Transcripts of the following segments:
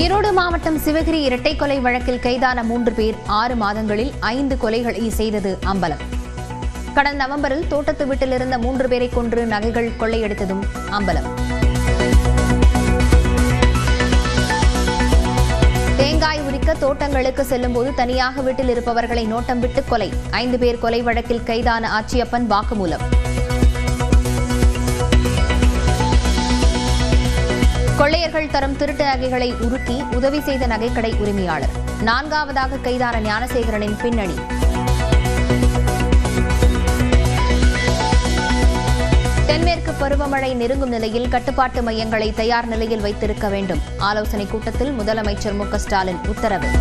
ஈரோடு மாவட்டம் சிவகிரி இரட்டை கொலை வழக்கில் கைதான 3 பேர் 6 மாதங்களில் 5 கொலைகளை செய்தது அம்பலம். கடந்த நவம்பரில் தோட்டத்து வீட்டில் இருந்த 3 பேரை கொன்று நகைகள் கொள்ளையடித்ததும் அம்பலம். தேங்காய் உரிக்க தோட்டங்களுக்கு செல்லும்போது தனியாக வீட்டில் இருப்பவர்களை நோட்டம் விட்டு கொலை. 5 பேர் கொலை வழக்கில் கைதான ஆச்சியப்பன் வாக்குமூலம். கொள்ளையர்கள் தரும் திருட்டு நகைகளை உருக்கி உதவி செய்த நகைக்கடை உரிமையாளர். 4வது கைதான ஞானசேகரனின் பின்னணி. தென்மேற்கு பருவமழை நெருங்கும் நிலையில் கட்டுப்பாட்டு மையங்களை தயார் நிலையில் வைத்திருக்க வேண்டும். ஆலோசனைக் கூட்டத்தில் முதலமைச்சர் மு க ஸ்டாலின் உத்தரவு.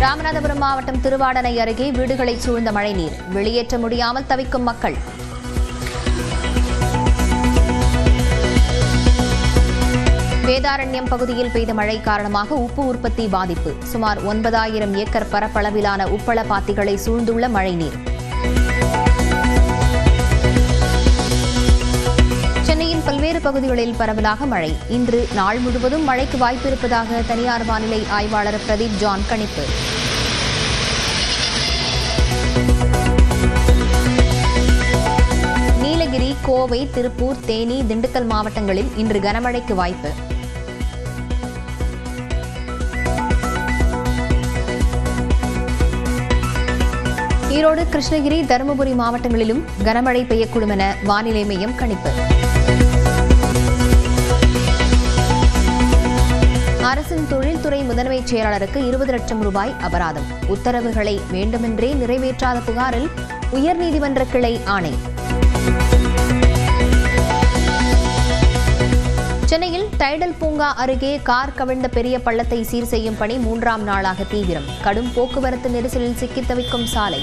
ராமநாதபுரம் மாவட்டம் திருவாடனை அருகே வீடுகளை சூழ்ந்த மழைநீர். வெளியேற்ற முடியாமல் தவிக்கும் மக்கள். வேதாரண்யம் பகுதியில் பெய்த மழை காரணமாக உப்பு உற்பத்தி பாதிப்பு. சுமார் 9000 ஏக்கர் பரப்பளவிலான உப்பள பாத்திகளை சூழ்ந்துள்ள மழைநீர். சென்னையின் பல்வேறு பகுதிகளில் பரவலாக மழை. இன்று நாள் முழுவதும் மழைக்கு வாய்ப்பிருப்பதாக தனியார் வானிலை ஆய்வாளர் பிரதீப் ஜான் கணிப்பு. நீலகிரி, கோவை, திருப்பூர், தேனி, திண்டுக்கல் மாவட்டங்களில் இன்று கனமழைக்கு வாய்ப்பு. ஈரோடு, கிருஷ்ணகிரி, தருமபுரி மாவட்டங்களிலும் கனமழை பெய்யக்கூடும் என வானிலை மையம் கணிப்பு. அரசின் தொழில்துறை முதன்மைச் செயலாளருக்கு 20 லட்சம் ரூபாய் அபராதம். உத்தரவுகளை வேண்டுமென்றே நிறைவேற்றாத புகாரில் உயர்நீதிமன்ற கிளை ஆணை. சென்னையில் டைடல் பூங்கா அருகே கார் கவிழ்ந்த பெரிய பள்ளத்தை சீர் செய்யும் பணி 3ஆம் நாளாக தீவிரம். கடும் போக்குவரத்து நெரிசலில் சிக்கித் தவிக்கும் சாலை.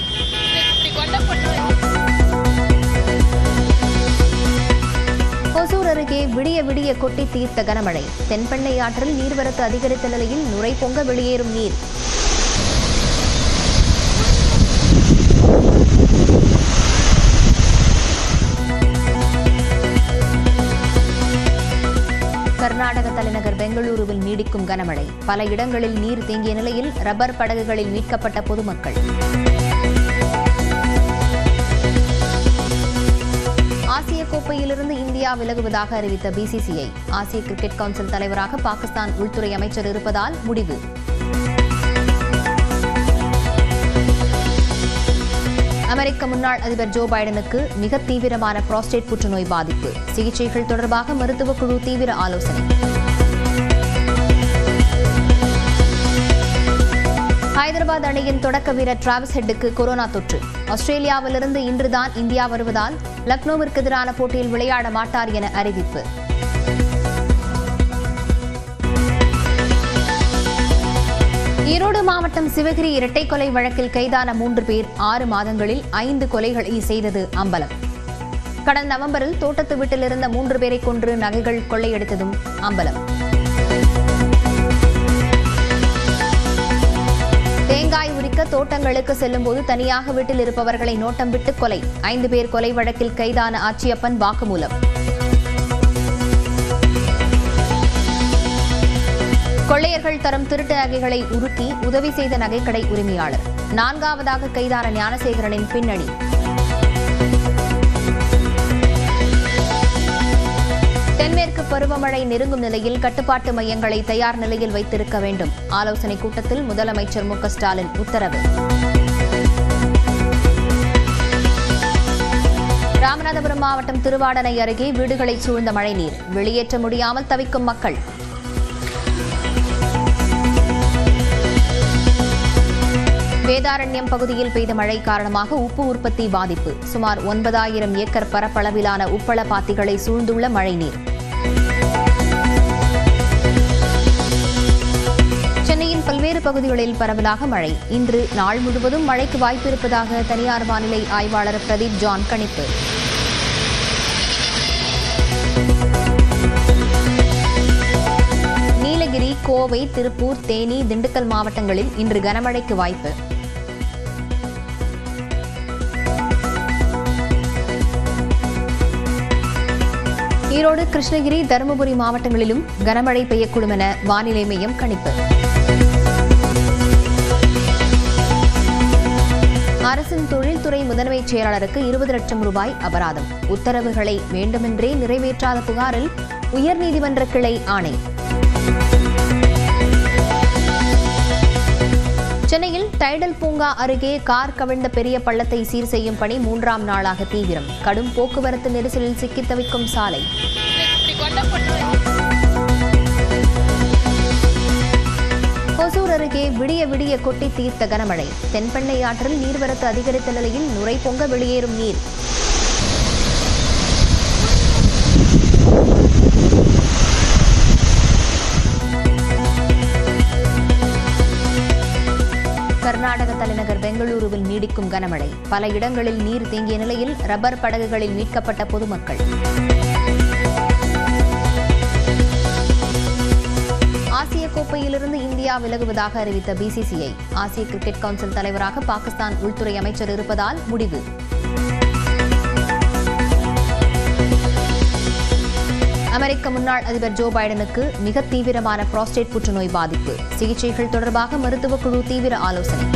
ஒசூர் அருகே விடிய விடிய கொட்டி தீர்த்த கனமழை. தென்பெண்ணை ஆற்றில் நீர்வரத்து அதிகரித்த நிலையில் நுரை பொங்க வெளியேறும் நீர். கர்நாடக தலைநகர் பெங்களூருவில் நீடிக்கும் கனமழை. பல இடங்களில் நீர் தேங்கிய நிலையில் ரப்பர் படகுகளில் மீட்கப்பட்ட பொதுமக்கள். ஆசிய கோப்பையிலிருந்து இந்தியா விலகுவதாக அறிவித்த பிசிசிஐ. ஆசிய கிரிக்கெட் கவுன்சில் தலைவராக பாகிஸ்தான் உள்துறை அமைச்சர் இருப்பதால் முடிவு. அமெரிக்க முன்னாள் அதிபர் ஜோ பைடனுக்கு மிக தீவிரமான புரோஸ்டேட் புற்றுநோய் பாதிப்பு. சிகிச்சைகள் தொடர்பாக மருத்துவக் குழு தீவிர ஆலோசனை. ஹைதராபாத் அணியின் தொடக்க வீரர் டிராவிஸ் ஹெட்டுக்கு கொரோனா தொற்று. ஆஸ்திரேலியாவிலிருந்து இன்றுதான் இந்தியா வருவதால் லக்னோவிற்கு எதிரான போட்டியில் விளையாட மாட்டார் என அறிவிப்பு. ஈரோடு மாவட்டம் சிவகிரி இரட்டை கொலை வழக்கில் கைதான 3 பேர் 6 மாதங்களில் 5 கொலைகளை செய்தது அம்பலம். கடந்த நவம்பரில் தோட்டத்து வீட்டில் இருந்த 3 பேரை கொன்று நகைகள் கொள்ளையடித்ததும் அம்பலம். தேங்காய் உரிக்க தோட்டங்களுக்கு செல்லும்போது தனியாக வீட்டில் இருப்பவர்களை நோட்டம் விட்டு கொலை. 5 பேர் கொலை வழக்கில் கைதான ஆச்சியப்பன் வாக்குமூலம். கொள்ளையர்கள் தரும் திருட்டு நகைகளை உருக்கி உதவி செய்த நகைக்கடை உரிமையாளர். 4வது கைதான ஞானசேகரனின் பின்னணி. தென்மேற்கு பருவமழை நெருங்கும் நிலையில் கட்டுப்பாட்டு மையங்களை தயார் நிலையில் வைத்திருக்க வேண்டும். ஆலோசனைக் கூட்டத்தில் முதலமைச்சர் மு க ஸ்டாலின் உத்தரவு. ராமநாதபுரம் மாவட்டம் திருவாடனை அருகே வீடுகளை சூழ்ந்த மழைநீர். வெளியேற்ற முடியாமல் தவிக்கும் மக்கள். வேதாரண்யம் பகுதியில் பெய்த மழை காரணமாக உப்பு உற்பத்தி பாதிப்பு. சுமார் 9000 ஏக்கர் பரப்பளவிலான உப்பள பாத்திகளை சூழ்ந்துள்ள மழைநீர். சென்னையின் பல்வேறு பகுதிகளில் பரவலாக மழை. இன்று நாள் முழுவதும் மழைக்கு வாய்ப்பிருப்பதாக தனியார் வானிலை ஆய்வாளர் பிரதீப் ஜான் கணிப்பு. நீலகிரி, கோவை, திருப்பூர், தேனி, திண்டுக்கல் மாவட்டங்களில் இன்று கனமழைக்கு வாய்ப்பு. ஈரோடு, கிருஷ்ணகிரி, தருமபுரி மாவட்டங்களிலும் கனமழை பெய்யக்கூடும் என வானிலை மையம் கணிப்பு. அரசின் தொழில்துறை முதன்மைச் செயலாளருக்கு 20 லட்சம் ரூபாய் அபராதம். உத்தரவுகளை வேண்டுமென்றே நிறைவேற்றாத புகாரில் உயர்நீதிமன்ற கிளை ஆணை. சென்னையில் டைடல் பூங்கா அருகே கார் கவிழ்ந்த பெரிய பள்ளத்தை சீர் செய்யும் பணி 3ஆம் நாளாக தீவிரம். கடும் போக்குவரத்து நெரிசலில் சிக்கித் தவிக்கும் சாலை. ஒசூர் அருகே விடிய விடிய கொட்டி தீர்த்த கனமழை. தென்பெண்ணை ஆற்றில் நீர்வரத்து அதிகரித்த நிலையில் நுரை பொங்க வெளியேறும் நீர். கர்நாடக தலைநகர் பெங்களூருவில் நீடிக்கும் கனமழை. பல இடங்களில் நீர் தேங்கிய நிலையில் ரப்பர் படகுகளில் மீட்கப்பட்ட பொதுமக்கள். ஆசிய கோப்பையிலிருந்து இந்தியா விலகுவதாக அறிவித்த பிசிசிஐ. ஆசிய கிரிக்கெட் கவுன்சில் தலைவராக பாகிஸ்தான் உள்துறை அமைச்சர் இருப்பதால் முடிவு. அமெரிக்க முன்னாள் அதிபர் ஜோ பைடனுக்கு மிக தீவிரமான புரோஸ்டேட் புற்றுநோய் பாதிப்பு. சிகிச்சைகள் தொடர்பாக மருத்துவக் குழு தீவிர ஆலோசனை.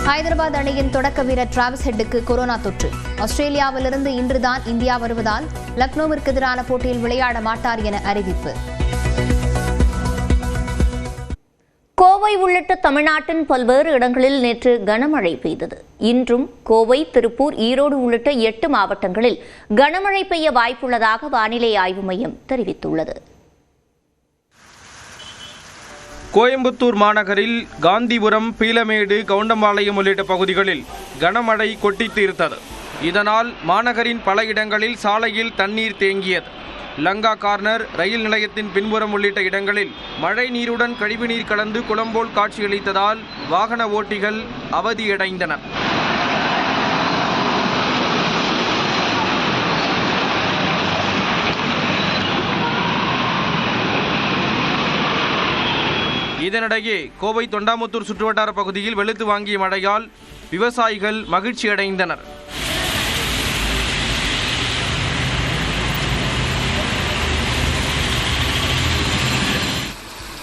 ஹைதராபாத் அணியின் தொடக்க வீரர் டிராவிஸ் ஹெட்டுக்கு கொரோனா தொற்று. ஆஸ்திரேலியாவிலிருந்து இன்றுதான் இந்தியா வருவதால் லக்னோவிற்கு எதிரான போட்டியில் விளையாட மாட்டார் என அறிவிப்பு. கோவை உள்ளிட்ட தமிழ்நாட்டின் பல்வேறு இடங்களில் நேற்று கனமழை பெய்தது. இன்றும் கோவை, திருப்பூர், ஈரோடு உள்ளிட்ட 8 மாவட்டங்களில் கனமழை பெய்ய வாய்ப்புள்ளதாக வானிலை ஆய்வு மையம் தெரிவித்துள்ளது. கோயம்புத்தூர் மாநகரில் காந்திபுரம், பீளமேடு, கவுண்டம்பாளையம் உள்ளிட்ட பகுதிகளில் கனமழை கொட்டி தீர்த்தது. இதனால் மாநகரின் பல இடங்களில் சாலையில் தண்ணீர் தேங்கியது. லங்கா கார்னர், ரயில் நிலையத்தின் பின்புறம் உள்ளிட்ட இடங்களில் மழை நீருடன் கழிவுநீர் கலந்து குளம்போல் காட்சியளித்ததால் வாகன ஓட்டிகள் அவதியடைந்தனர். இதனிடையே கோவை தொண்டாமுத்தூர் சுற்றுவட்டார பகுதியில் வெளுத்து வாங்கிய மழையால் விவசாயிகள் மகிழ்ச்சியடைந்தனர்.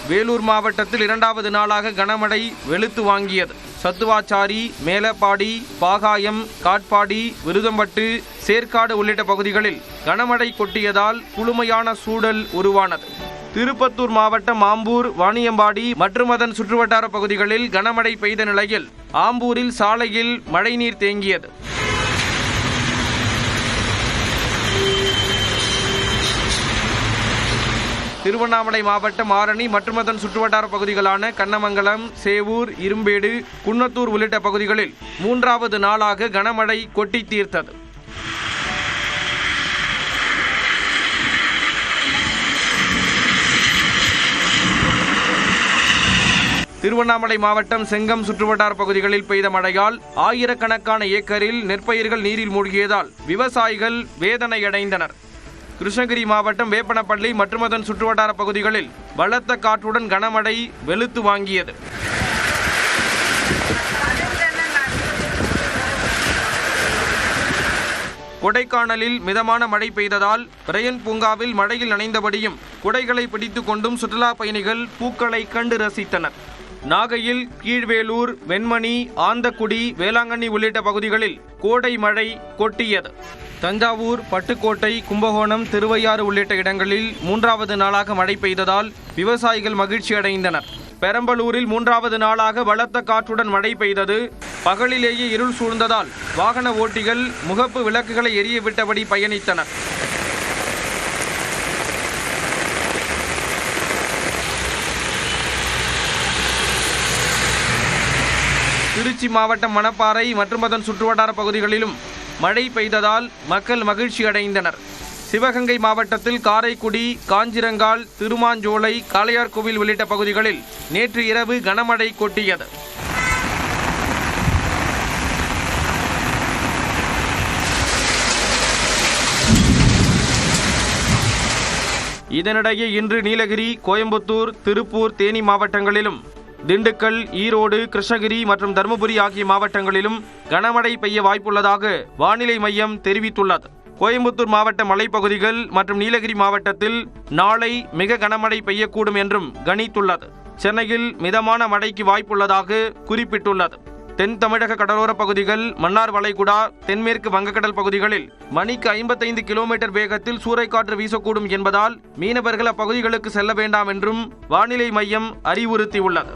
வேலூர் மாவட்டத்தில் 2வது நாளாக கனமழை வெளுத்து வாங்கியது. சத்துவாச்சாரி, மேலப்பாடி, பாகாயம், காட்பாடி, விருதம்பட்டு, சேர்க்காடு உள்ளிட்ட பகுதிகளில் கனமழை கொட்டியதால் குளுமையான சூழல் உருவானது. திருப்பத்தூர் மாவட்டம் ஆம்பூர், வாணியம்பாடி மற்றும் அதன் சுற்றுவட்டார பகுதிகளில் கனமழை பெய்த நிலையில் ஆம்பூரில் சாலையில் மழைநீர் தேங்கியது. திருவண்ணாமலை மாவட்டம் ஆரணி மற்றும் அதன் சுற்றுவட்டார பகுதிகளான கண்ணமங்கலம், சேவூர், இரும்பேடு, குன்னத்தூர் உள்ளிட்ட பகுதிகளில் 3வது நாளாக கனமழை கொட்டி தீர்த்தது. திருவண்ணாமலை மாவட்டம் செங்கம் சுற்றுவட்டார பகுதிகளில் பெய்த மழையால் ஆயிரக்கணக்கான ஏக்கரில் நெற்பயிர்கள் நீரில் மூழ்கியதால் விவசாயிகள் வேதனையடைந்தனர். கிருஷ்ணகிரி மாவட்டம் வேப்பனப்பள்ளி மற்றும் அதன் சுற்றுவட்டார பகுதிகளில் பலத்த காற்றுடன் கனமழை வெளுத்து வாங்கியது. கொடைக்கானலில் மிதமான மழை பெய்ததால் பிரையன் பூங்காவில் மழையில் நனைந்தபடியும் குடைகளை பிடித்துக் கொண்டும் சுற்றுலா பயணிகள் பூக்களை கண்டு ரசித்தனர். நாகையில் கீழ்வேலூர், வெண்மணி, ஆந்தக்குடி, வேளாங்கண்ணி உள்ளிட்ட பகுதிகளில் கோடை மழை கொட்டியது. தஞ்சாவூர், பட்டுக்கோட்டை, கும்பகோணம், திருவையாறு உள்ளிட்ட இடங்களில் 3வது நாளாக மழை பெய்ததால் விவசாயிகள் மகிழ்ச்சி அடைந்தனர். பெரம்பலூரில் 3வது நாளாக பலத்த காற்றுடன் மழை பெய்தது. பகலிலேயே இருள் சூழ்ந்ததால் வாகன ஓட்டிகள் முகப்பு விளக்குகளை எரிய விட்டபடி பயணித்தனர். திருச்சி மாவட்டம் மணப்பாறை மற்றும் அதன் சுற்றுவட்டார பகுதிகளிலும் மழை பெய்ததால் மக்கள் மகிழ்ச்சி அடைந்தனர். சிவகங்கை மாவட்டத்தில் காரைக்குடி, காஞ்சிரங்கால், திருமாஞ்சோலை, காளையார்கோவில் உள்ளிட்ட பகுதிகளில் நேற்று இரவு கனமழை கொட்டியது. இதனிடையே இன்று நீலகிரி, கோயம்புத்தூர், திருப்பூர், தேனி மாவட்டங்களிலும் திண்டுக்கல், ஈரோடு, கிருஷ்ணகிரி மற்றும் தருமபுரி ஆகிய மாவட்டங்களிலும் கனமழை பெய்ய வாய்ப்புள்ளதாக வானிலை மையம் தெரிவித்துள்ளது. கோயம்புத்தூர் மாவட்ட மலைப்பகுதிகள் மற்றும் நீலகிரி மாவட்டத்தில் நாளை மிக கனமழை பெய்யக்கூடும் என்றும் கணித்துள்ளது. சென்னையில் மிதமான மழைக்கு வாய்ப்புள்ளதாக குறிப்பிட்டுள்ளது. தென் தமிழக கடலோர பகுதிகள், மன்னார் வளைகுடா, தென்மேற்கு வங்கக்கடல் பகுதிகளில் மணிக்கு 55 கிலோமீட்டர் வேகத்தில் சூறைக்காற்று வீசக்கூடும் என்பதால் மீனவர்கள் அப்பகுதிகளுக்கு செல்ல வேண்டாம் என்றும் வானிலை மையம் அறிவுறுத்தியுள்ளது.